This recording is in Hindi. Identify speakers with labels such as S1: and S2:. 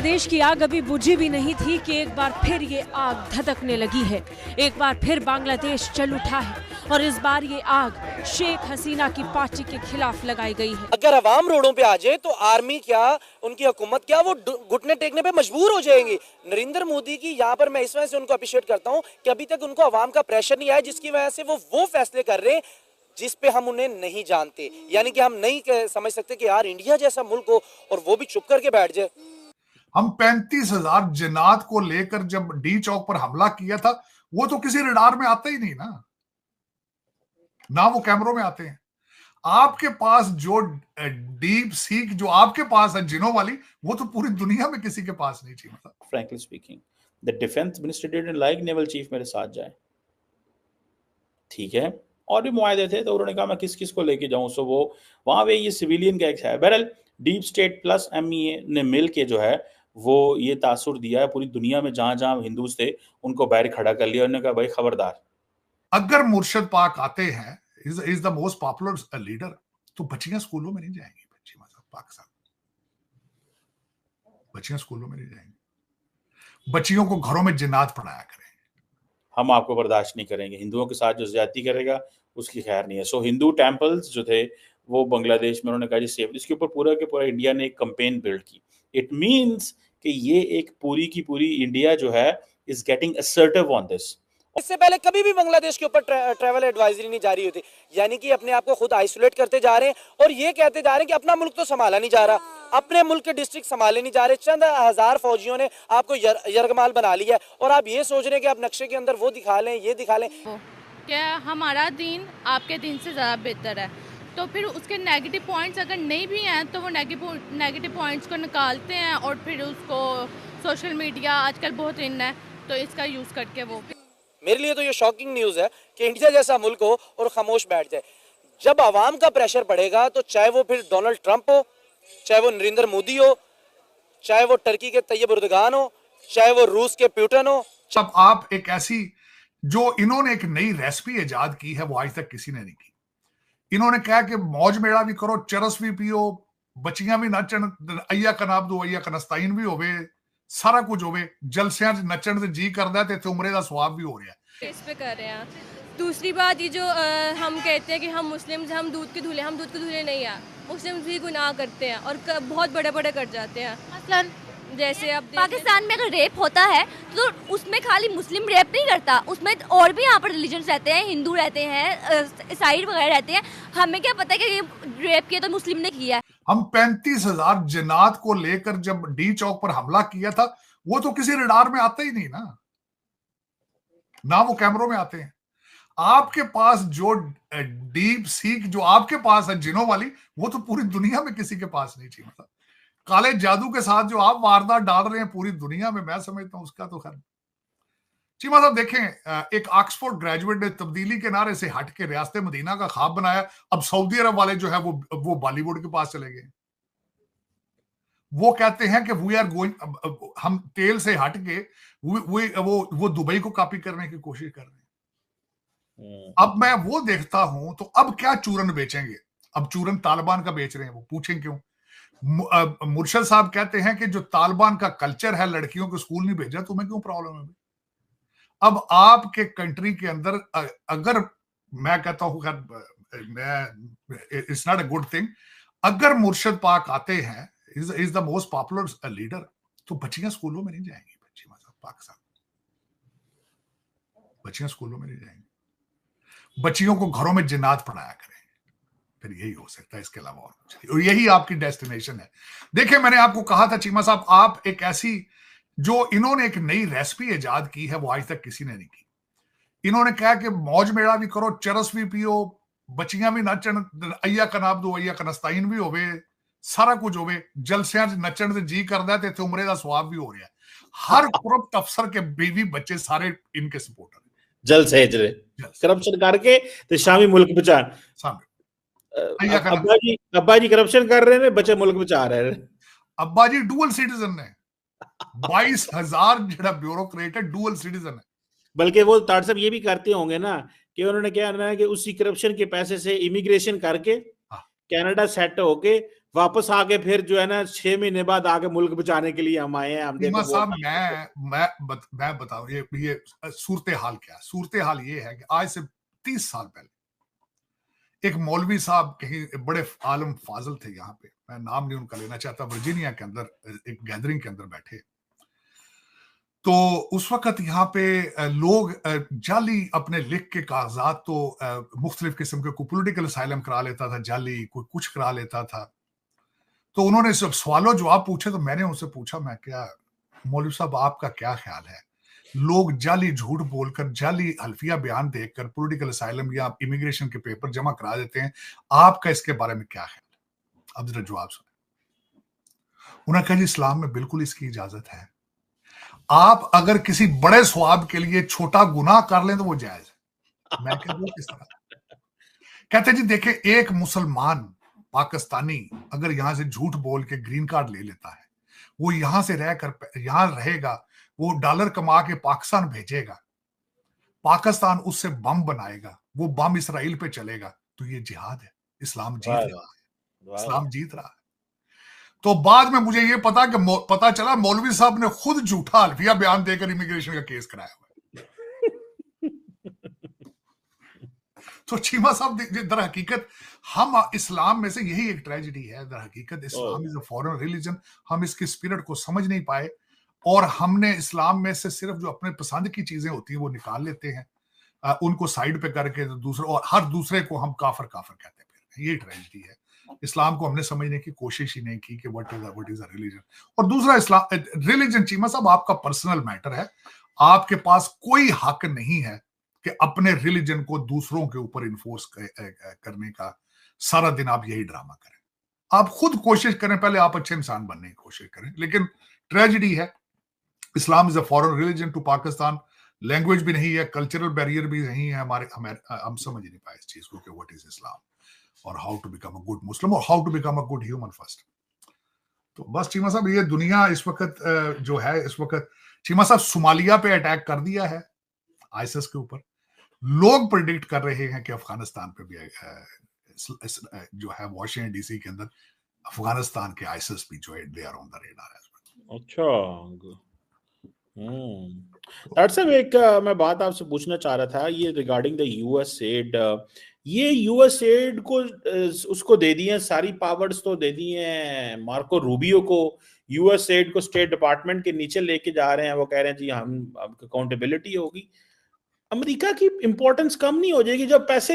S1: बांग्लादेश की आग अभी बुझी भी नहीं थी कि एक बार फिर ये आग धधकने लगी है। एक बार फिर बांग्लादेश जल उठा है और इस बार ये आग शेख हसीना की पार्टी के खिलाफ लगाई गई है।
S2: अगर अवाम रोडों पे आ जाए तो आर्मी क्या, उनकी हुकूमत क्या, वो घुटने टेकने पे मजबूर हो जाएंगी। नरेंद्र मोदी की यहाँ पर मैं इस वजह से उनको अप्रिशिएट करता हूँ कि अभी तक उनको अवाम का प्रेशर नहीं आया, जिसकी वजह से वो फैसले कर रहे हैं जिस पे हम उन्हें नहीं जानते। यानी कि हम नहीं समझ सकते कि यार इंडिया जैसा मुल्क हो और वो भी चुप करके बैठ जाए।
S3: हम 35,000 जन्नात को लेकर जब डी चौक पर हमला किया था, वो तो किसी रडार में आते ही नहीं ना वो कैमरों में आते हैं। आपके पास जो डीप सीक जो आपके पास है जिनों वाली, वो तो पूरी दुनिया में किसी के पास नहीं थी। मतलब
S4: frankly speaking, the defence minister didn't like naval chief मेरे साथ जाए, ठीक है, और भी मुआहदे थे तो उन्होंने कहा मैं किस किस को लेके जाऊं। सो वो वहां पे ये सिविलियन का एक है। बहरहाल डीप स्टेट प्लस MEA ने मिल के जो है वो ये तासुर दिया है पूरी दुनिया में, जहां जहां हिंदूज थे उनको बाहर खड़ा कर लिया। उन्होंने कहा भाई खबरदार,
S3: अगर मुर्शद पाक आते हैं, is the most popular leader, तो बच्चियां स्कूलों में नहीं जाएंगी। पाकिस्तान बच्चियां स्कूलों में नहीं जाएंगी। बच्चियों को घरों में जिन्नात पढ़ाया करें।
S4: हम आपको बर्दाश्त नहीं करेंगे। हिंदुओं के साथ जो ज्यादती करेगा उसकी खैर नहीं है। सो हिंदू टेम्पल्स जो थे वो बांग्लादेश में उन्होंने कहा जी सेफ। इसके ऊपर पूरा के पूरा इंडिया ने एक कैंपेन बिल्ड की। इट मींस कि ये एक पूरी की पूरी इंडिया जो है is getting assertive on this.
S2: इससे पहले कभी भी बांग्लादेश के ऊपर ट्रैवल एडवाइजरी नहीं जारी होती। यानी कि अपने आप को खुद आइसोलेट करते जा रहे हैं और ये कहते जा रहे हैं कि अपना मुल्क तो संभाला नहीं जा रहा, अपने मुल्क के डिस्ट्रिक्ट संभाले नहीं जा रहे। चंद हजार फौजियों ने आपको यरगमाल बना लिया है और आप ये सोच रहे हैं कि आप नक्शे के अंदर वो दिखा लें, ये दिखा लें।
S5: क्या हमारा दीन आपके दीन से ज़्यादा बेहतर है, तो फिर उसके नेगेटिव पॉइंट्स अगर नहीं भी हैं तो वो नेगेटिव पॉइंट्स को निकालते हैं और फिर उसको सोशल मीडिया आजकल बहुत इन है तो इसका यूज़ करके वो।
S2: मेरे लिए तो ये शॉकिंग न्यूज़ है कि इंडिया जैसा मुल्क हो और खामोश बैठ जाए। जब आवाम का प्रेशर बढ़ेगा तो चाहे वो फिर डोनाल्ड ट्रंप हो, चाहे वो नरेंद्र मोदी हो, चाहे वो टर्की के तैयब उर्दगान हो, चाहे वो रूस के प्यूटन हो।
S3: जब आप एक ऐसी जो इन्होंने एक नई रेसिपी इजाद की है वो आज तक किसी ने नहीं की। इन्होंने कहा कि मौज मेड़ा भी करो, चरस भी पियो, बच्चियां भी नचन, अय्या कनाब दो अय्या कनस्ताइन भी होवे, सारा कुछ होवे, जलसियां नचन से जी करदा ते उमरे दा सवाब भी हो रहा है।
S6: इस पे कर रहे हैं। दूसरी बात ये जो हम कहते हैं कि हम मुस्लिम हम दूध के धुले, हम दूध के धुले नहीं है। मुस्लिम भी गुनाह करते हैं और बहुत बड़े बड़े कर जाते हैं। मसलन जैसे अब
S7: पाकिस्तान में अगर रेप होता है तो उसमें खाली मुस्लिम रेप नहीं करता, उसमें और भी यहाँ पर रिलीजन रहते हैं, हिंदू रहते हैं, ईसाई वगैरह रहते हैं। हमें क्या पता है कि ये रेप किया तो मुस्लिम ने किया है।
S3: हम 35,000 जन्नात को लेकर जब डी चौक पर हमला किया था, वो तो किसी रडार में आते ही नहीं ना वो कैमरों में आते हैं। आपके पास जो डीप सीक जो आपके पास है जिनों वाली, वो तो पूरी दुनिया में किसी के पास नहीं थी। मतलब काले जादू के साथ जो आप वारदात डाल रहे हैं पूरी दुनिया में, मैं समझता हूं उसका तो खैर। चीमा साहब देखें, एक ऑक्सफोर्ड ग्रेजुएट ने तब्दीली के नारे से हट के रियासत मदीना का ख्वाब बनाया। अब सऊदी अरब वाले जो है वो बॉलीवुड के पास चले गए। वो कहते हैं कि वी आर गोइंग, हम तेल से हट के वो दुबई को कॉपी करने की कोशिश कर रहे हैं। अब मैं वो देखता हूं तो अब क्या चूरन बेचेंगे? अब चूरन तालिबान का बेच रहे हैं। वो पूछें क्यों? मुर्शद साहब कहते हैं कि जो तालिबान का कल्चर है, लड़कियों को स्कूल नहीं भेजा, तुम्हें क्यों प्रॉब्लम है? अब आपके कंट्री के अंदर अगर मैं कहता हूं, it's not a good thing, अगर मुर्शद पाक आते हैं, is the most popular leader, तो बच्चियां स्कूलों में नहीं जाएंगी। पाकिस्तान बच्चियां स्कूलों में नहीं जाएंगी। बच्चियों को घरों में जिन्नात पढ़ाया करें, फिर यही हो सकता है। इसके अलावा और यही आपकी डेस्टिनेशन है। देखिए, मैंने आपको कहा था चीमा साहब, आप एक ऐसी जो इन्होंने एक नई रेसिपी इजाद की है वो आज तक किसी ने नहीं की। इन्होंने कहा कि मौज मेड़ा भी करो, चरस भी पियो, बच्चियां भी नचन, अय्या कनाब दो अय्या कनस्ताइन भी होवे, सारा कुछ होवे, जलसियां नचन से जी करदा ते उमरे दा सवाब भी हो रहा है। हर करप्ट अफसर के बीवी बच्चे सारे इनके सपोर्टर हैं।
S4: जल सहेज रहे, करप्शन करके तो शामी मुल्क बचा। अब्बा जी करप्शन कर रहे हैं, बच्चे मुल्क बचा रहे हैं।
S3: अब्बा जी डुअल सिटीजन है। 22,000 जो ब्यूरोक्रेट है, डुअल सिटीजन है।
S4: बल्कि वो ताड़ साहब ये भी करते होंगे ना कि उन्होंने क्या है कि उसी करप्शन के पैसे से इमिग्रेशन करके कनाडा सेट होके वापस आके फिर जो है ना 6 महीने बाद आके मुल्क बचाने के लिए हम आए हैं। हम देखो
S3: साहब मैं बताऊं ये सूरत हाल क्या है। सूरत हाल ये है कि आज से 30 साल पहले एक मौलवी साहब कहीं बड़े आलम फाजल थे, यहाँ पे मैं नाम नहीं उनका लेना चाहता, वर्जीनिया के अंदर एक गैदरिंग के अंदर बैठे। तो उस वक्त यहाँ पे लोग जाली अपने लिख के कागजात तो मुख्तलिफ किस्म के, कोई पोलिटिकल असाइलम करा लेता था जाली, कोई कुछ करा लेता था। तो उन्होंने सब सवालों जवाब पूछे, तो मैंने उनसे पूछा, मैं क्या मौलवी साहब आपका क्या ख्याल है, लोग जाली झूठ बोलकर जाली हल्फिया बयान देखकर पॉलिटिकल असाइलम या इमिग्रेशन के पेपर जमा करा देते हैं, आपका इसके बारे में क्या ख्याल है? अब जरा जवाब सुने। उन्होंने कहा जी इस्लाम में बिल्कुल इसकी इजाजत है, आप अगर किसी बड़े स्वाब के लिए छोटा गुनाह कर लें तो वो जायज है। मैं क्या, वो किस तरह? कहते जी देखे, एक मुसलमान पाकिस्तानी अगर यहां से झूठ बोल के ग्रीन कार्ड ले लेता है, वो यहां से रहकर यहां रहेगा, वो डॉलर कमा के पाकिस्तान भेजेगा, पाकिस्तान उससे बम बनाएगा, वो बम इसराइल पे चलेगा, तो ये जिहाद है, इस्लाम जीत रहा है, इस्लाम जीत रहा है। तो बाद में मुझे ये पता चला मौलवी साहब ने खुद झूठा हल्फिया बयान देकर इमिग्रेशन का केस कराया हुआ है। तो चीमा साहब दर हकीकत हम इस्लाम में से यही एक ट्रेजेडी है, दर हकीकत इस्लाम इज अ फॉरेन रिलीजन। हम इसके स्पिरिट को समझ नहीं पाए और हमने इस्लाम में से सिर्फ जो अपने पसंद की चीजें होती है वो निकाल लेते हैं, उनको साइड पे करके दूसरे, और हर दूसरे को हम काफर काफर कहते हैं। ये ट्रेजेडी है। इस्लाम को हमने समझने की कोशिश ही नहीं की कि व्हाट इज अ रिलीजन। और दूसरा, इस्लाम रिलीजन चीमा साहब आपका पर्सनल मैटर है, आपके पास कोई हक नहीं है कि अपने रिलीजन को दूसरों के ऊपर इन्फोर्स करने का। सारा दिन आप यही ड्रामा करें, आप खुद कोशिश करें, पहले आप अच्छे इंसान बनने की कोशिश करें। लेकिन ट्रेजेडी है, Islam is a foreign religion to Pakistan, language भी नहीं है, कल्चरल बैरियर भी नहीं है हमारे, हम समझ नहीं पाए इस चीज को कि व्हाट इज इस्लाम और how to become a good Muslim और how to become a good human first. तो बस चीमा साहब, ये दुनिया इस वक्त जो है, इस वक्त चीमा साहब सोमालिया पे अटैक कर दिया है आईएसएस के ऊपर, लोग प्रेडिक्ट कर रहे हैं कि अफगानिस्तान पे भी जो है वाशिंगटन डीसी के अंदर अफगानिस्तान के आईएसएस भी जो है they are on the radar.
S4: अच्छा, साहब एक मैं बात आपसे पूछना चाह रहा था, ये रिगार्डिंग द यूएस एड, ये यूएस एड को उसको दे दिए सारी पावर्स, तो दे दिए मार्को रूबियो को, यूएस एड को स्टेट डिपार्टमेंट के नीचे लेके जा रहे हैं। वो कह रहे हैं जी हम अकाउंटेबिलिटी होगी। अमेरिका की इंपॉर्टेंस कम नहीं हो जाएगी जब पैसे